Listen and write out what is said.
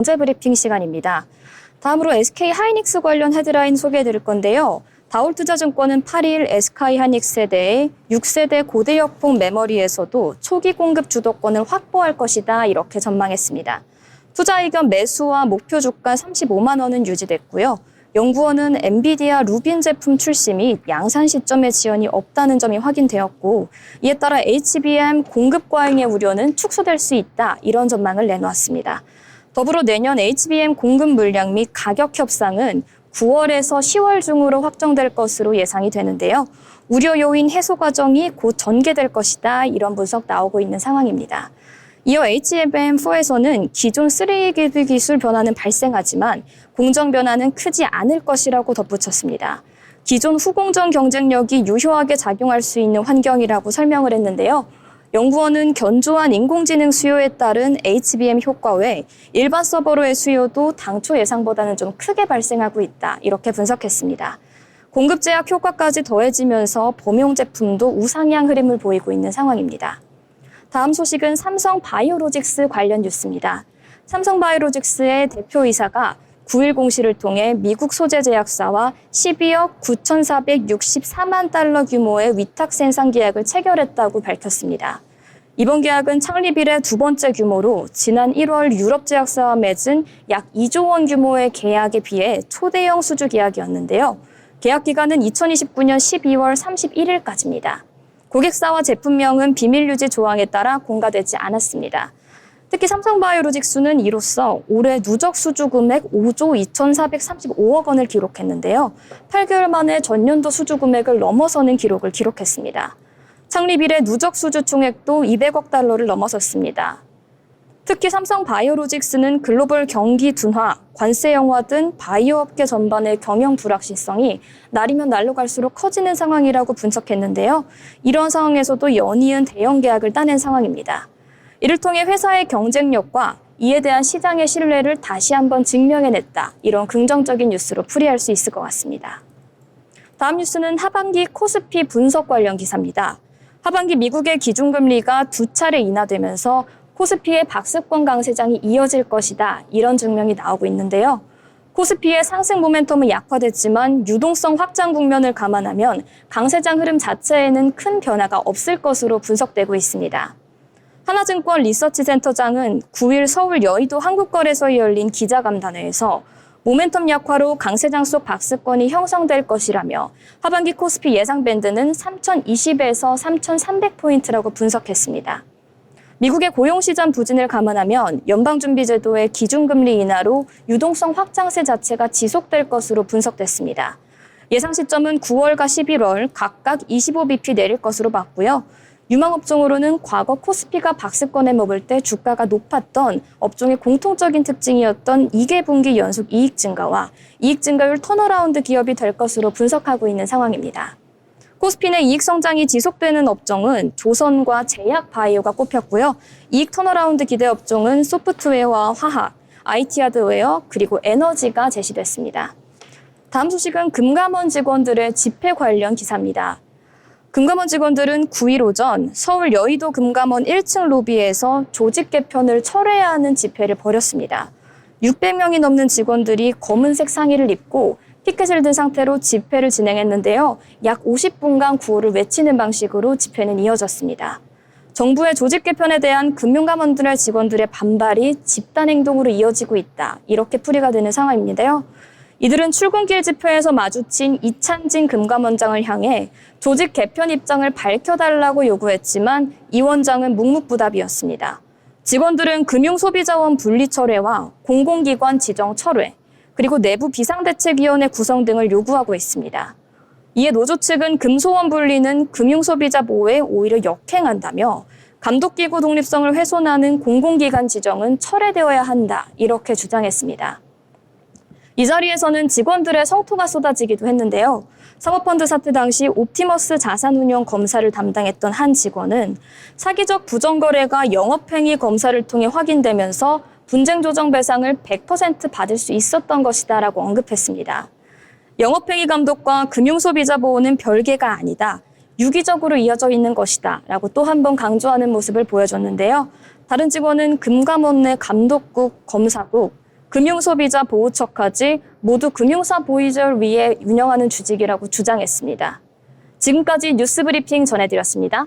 경제 브리핑 시간입니다. 다음으로 SK 하이닉스 관련 헤드라인 소개해 드릴 건데요. 다올투자증권은 8일 SK 하이닉스에 대해 6세대 고대역폭 메모리에서도 초기 공급 주도권을 확보할 것이다 이렇게 전망했습니다. 투자 의견 매수와 목표 주가 35만 원은 유지됐고요. 연구원은 엔비디아 루빈 제품 출시 및 양산 시점에 지연이 없다는 점이 확인되었고, 이에 따라 HBM 공급 과잉의 우려는 축소될 수 있다 이런 전망을 내놓았습니다. 더불어 내년 HBM 공급 물량 및 가격 협상은 9월에서 10월 중으로 확정될 것으로 예상이 되는데요. 우려 요인 해소 과정이 곧 전개될 것이다 이런 분석 나오고 있는 상황입니다. 이어 HBM4에서는 기존 3D 기술 변화는 발생하지만 공정 변화는 크지 않을 것이라고 덧붙였습니다. 기존 후공정 경쟁력이 유효하게 작용할 수 있는 환경이라고 설명을 했는데요. 연구원은 견조한 인공지능 수요에 따른 HBM 효과 외 일반 서버로의 수요도 당초 예상보다는 좀 크게 발생하고 있다 이렇게 분석했습니다. 공급 제약 효과까지 더해지면서 범용 제품도 우상향 흐름을 보이고 있는 상황입니다. 다음 소식은 삼성바이오로직스 관련 뉴스입니다. 삼성바이오로직스의 대표이사가 9일 공시를 통해 미국 소재 제약사와 12억 9,464만 달러 규모의 위탁 생산 계약을 체결했다고 밝혔습니다. 이번 계약은 창립 이래 두 번째 규모로 지난 1월 유럽 제약사와 맺은 약 2조 원 규모의 계약에 비해 초대형 수주 계약이었는데요. 계약 기간은 2029년 12월 31일까지입니다. 고객사와 제품명은 비밀 유지 조항에 따라 공개되지 않았습니다. 특히 삼성바이오로직스는 이로써 올해 누적 수주 금액 5조 2,435억 원을 기록했는데요. 8개월 만에 전년도 수주 금액을 넘어서는 기록을 기록했습니다. 창립 이래 누적 수주 총액도 200억 달러를 넘어섰습니다. 특히 삼성바이오로직스는 글로벌 경기 둔화, 관세 영화 등 바이오 업계 전반의 경영 불확실성이 날이면 날로 갈수록 커지는 상황이라고 분석했는데요. 이런 상황에서도 연이은 대형 계약을 따낸 상황입니다. 이를 통해 회사의 경쟁력과 이에 대한 시장의 신뢰를 다시 한번 증명해냈다. 이런 긍정적인 뉴스로 풀이할 수 있을 것 같습니다. 다음 뉴스는 하반기 코스피 분석 관련 기사입니다. 하반기 미국의 기준금리가 두 차례 인하되면서 코스피의 박스권 강세장이 이어질 것이다. 이런 증명이 나오고 있는데요. 코스피의 상승 모멘텀은 약화됐지만 유동성 확장 국면을 감안하면 강세장 흐름 자체에는 큰 변화가 없을 것으로 분석되고 있습니다. 하나증권 리서치센터장은 9일 서울 여의도 한국거래소에 열린 기자간담회에서 모멘텀 약화로 강세장 속 박스권이 형성될 것이라며 하반기 코스피 예상 밴드는 3,020에서 3,300포인트라고 분석했습니다. 미국의 고용시장 부진을 감안하면 연방준비제도의 기준금리 인하로 유동성 확장세 자체가 지속될 것으로 분석됐습니다. 예상 시점은 9월과 11월 각각 25bp 내릴 것으로 봤고요. 유망업종으로는 과거 코스피가 박스권에 머물 때 주가가 높았던 업종의 공통적인 특징이었던 2개 분기 연속 이익 증가와 이익 증가율 턴어라운드 기업이 될 것으로 분석하고 있는 상황입니다. 코스피 내 이익 성장이 지속되는 업종은 조선과 제약 바이오가 꼽혔고요. 이익 턴어라운드 기대 업종은 소프트웨어와 화학, IT 하드웨어, 그리고 에너지가 제시됐습니다. 다음 소식은 금감원 직원들의 집회 관련 기사입니다. 금감원 직원들은 9일 오전 서울 여의도 금감원 1층 로비에서 조직 개편을 철회해야 하는 집회를 벌였습니다. 600명이 넘는 직원들이 검은색 상의를 입고 피켓을 든 상태로 집회를 진행했는데요. 약 50분간 구호를 외치는 방식으로 집회는 이어졌습니다. 정부의 조직 개편에 대한 금융감원들의 직원들의 반발이 집단 행동으로 이어지고 있다. 이렇게 풀이가 되는 상황인데요. 이들은 출근길 집회에서 마주친 이찬진 금감원장을 향해 조직 개편 입장을 밝혀달라고 요구했지만 이 원장은 묵묵부답이었습니다. 직원들은 금융소비자원 분리 철회와 공공기관 지정 철회, 그리고 내부 비상대책위원회 구성 등을 요구하고 있습니다. 이에 노조 측은 금소원 분리는 금융소비자 보호에 오히려 역행한다며 감독기구 독립성을 훼손하는 공공기관 지정은 철회되어야 한다. 이렇게 주장했습니다. 이 자리에서는 직원들의 성토가 쏟아지기도 했는데요. 사모펀드 사태 당시 옵티머스 자산운용 검사를 담당했던 한 직원은 사기적 부정거래가 영업행위 검사를 통해 확인되면서 분쟁 조정 배상을 100% 받을 수 있었던 것이다라고 언급했습니다. 영업행위 감독과 금융소비자 보호는 별개가 아니다. 유기적으로 이어져 있는 것이다. 라고 또 한 번 강조하는 모습을 보여줬는데요. 다른 직원은 금감원 내 감독국, 검사국, 금융소비자 보호처까지 모두 금융사 보호를 위해 운영하는 조직이라고 주장했습니다. 지금까지 뉴스브리핑 전해드렸습니다.